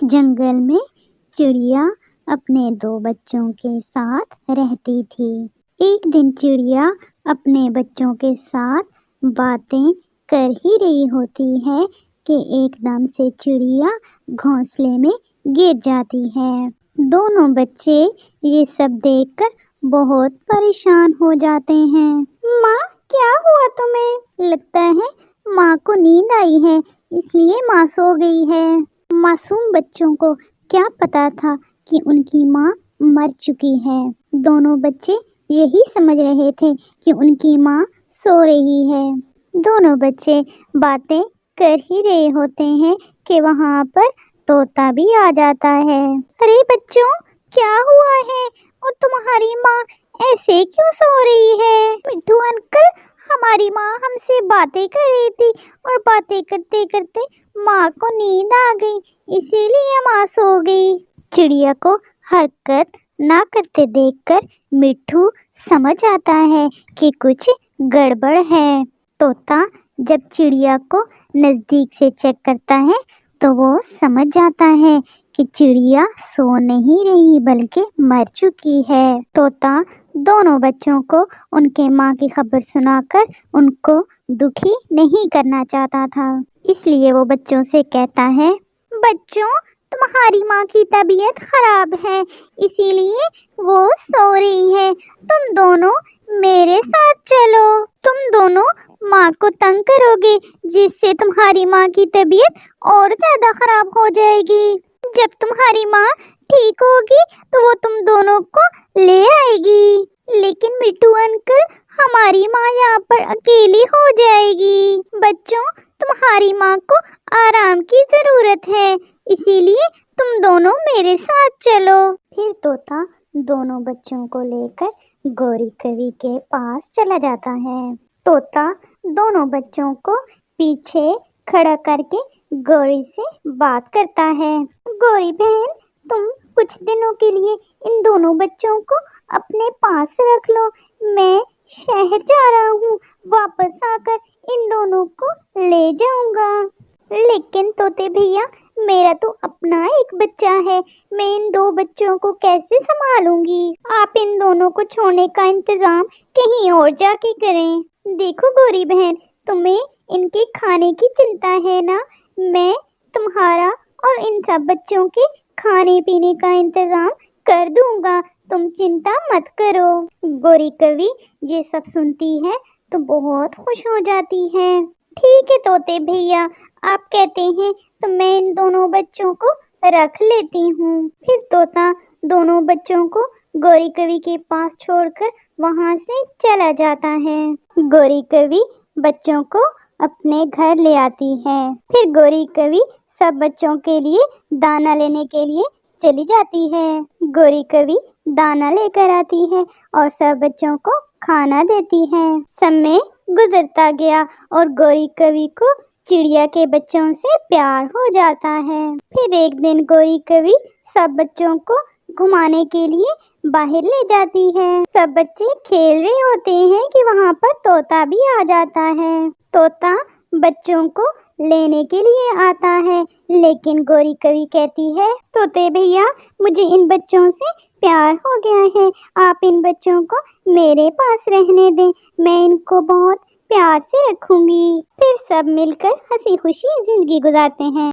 ایک جنگل میں چڑیا اپنے دو بچوں کے ساتھ رہتی تھی۔ ایک دن چڑیا اپنے بچوں کے ساتھ باتیں کر ہی رہی ہوتی ہے کہ ایک دم سے چڑیا گھونسلے میں گر جاتی ہے۔ دونوں بچے یہ سب دیکھ کر بہت پریشان ہو جاتے ہیں۔ ماں، کیا ہوا تمہیں؟ لگتا ہے ماں کو نیند آئی ہے، اس لیے ماں سو گئی ہے۔ معصوم بچوں کو کیا پتا تھا کہ ان کی ماں مر چکی ہے۔ دونوں بچے یہی سمجھ رہے تھے کہ ان کی ماں سو رہی ہے۔ دونوں بچے باتیں کر ہی رہے ہوتے ہیں کہ وہاں پر طوطا بھی آ جاتا ہے۔ ارے بچوں، کیا ہوا ہے اور تمہاری ماں ایسے کیوں سو رہی ہے؟ مٹھو انکل، ہماری ماں ہم سے باتیں کر رہی تھی اور باتیں کرتے کرتے ماں کو نیند آ گئی، اسی لیے ماں سو گئی۔ چڑیا کو حرکت نہ کرتے دیکھ کر مٹھو سمجھ آتا ہے کہ کچھ گڑبڑ ہے۔ طوطا جب چڑیا کو نزدیک سے چیک کرتا ہے تو وہ سمجھ جاتا ہے کہ چڑیا سو نہیں رہی بلکہ مر چکی ہے۔ طوطا دونوں بچوں کو ان کے ماں کی خبر سنا کر ان کو دکھی نہیں کرنا چاہتا تھا، اس لیے وہ بچوں سے کہتا ہے، بچوں، تمہاری ماں کی طبیعت خراب ہے، اسی لیے وہ سو رہی ہے۔ تم دونوں میرے ساتھ چلو، تم دونوں ماں کو تنگ کرو گے جس سے تمہاری ماں کی طبیعت اور زیادہ خراب ہو جائے گی۔ جب تمہاری ماں ٹھیک ہوگی تو وہ تم دونوں کو لے آئے گی۔ لیکن مٹھو انکل، ہماری ماں یہاں پر اکیلی ہو جائے گی۔ بچوں، تمہاری ماں کو آرام کی ضرورت ہے، اسی لیے تم دونوں میرے ساتھ چلو۔ پھر طوطا دونوں بچوں کو لے کر گوری کوی کے پاس چلا جاتا ہے۔ طوطا دونوں بچوں کو پیچھے کھڑا کر کے گوری سے بات کرتا ہے، گوری بہن، تم کچھ دنوں کے لیے ان دونوں بچوں کو اپنے پاس رکھ لو، میں شہر جا رہا ہوں، واپس آ کر ان دونوں کو لے جاؤں گا۔ لیکن طوطے بھیا، میرا تو اپنا ایک بچہ ہے، میں ان دو بچوں کو کیسے سنبھالوں گی؟ آپ ان دونوں کو چھوڑنے کا انتظام کہیں اور جا کے کریں۔ دیکھو گوری بہن، تمہیں ان کے کھانے کی چنتا ہے نا، میں تمہارا اور ان سب بچوں کے کھانے پینے کا انتظام کر دوں گا، تم چنتا مت کرو۔ گوری کوی یہ سب سنتی ہے تو بہت خوش ہو جاتی ہے۔ ٹھیک ہے طوطے بھیا، آپ کہتے ہیں تو میں ان دونوں بچوں کو رکھ لیتی ہوں۔ پھر طوطا دونوں بچوں کو گوری کوی کے پاس چھوڑ کر وہاں سے چلا جاتا ہے۔ گوری کوی بچوں کو اپنے گھر لے آتی ہے۔ پھر گوری کوی سب بچوں کے لیے دانا لینے کے لیے چلی جاتی ہے۔ گوری کوی دانا لے کر آتی ہے اور سب بچوں کو کھانا دیتی ہے۔ سمے گزرتا گیا اور گوری کوی کو چڑیا کے بچوں سے پیار ہو جاتا ہے۔ پھر ایک دن گوری کوی سب بچوں کو گھمانے کے لیے باہر لے جاتی ہے۔ سب بچے کھیل رہے ہوتے ہیں کہ وہاں پر طوطا بھی آ جاتا ہے۔ طوطا بچوں کو لینے کے لیے آتا ہے، لیکن گوری کوی کہتی ہے، طوطے بھیا، مجھے ان بچوں سے پیار ہو گیا ہے، آپ ان بچوں کو میرے پاس رہنے دیں، میں ان کو بہت پیار سے رکھوں گی۔ پھر سب مل کر ہنسی خوشی زندگی گزارتے ہیں۔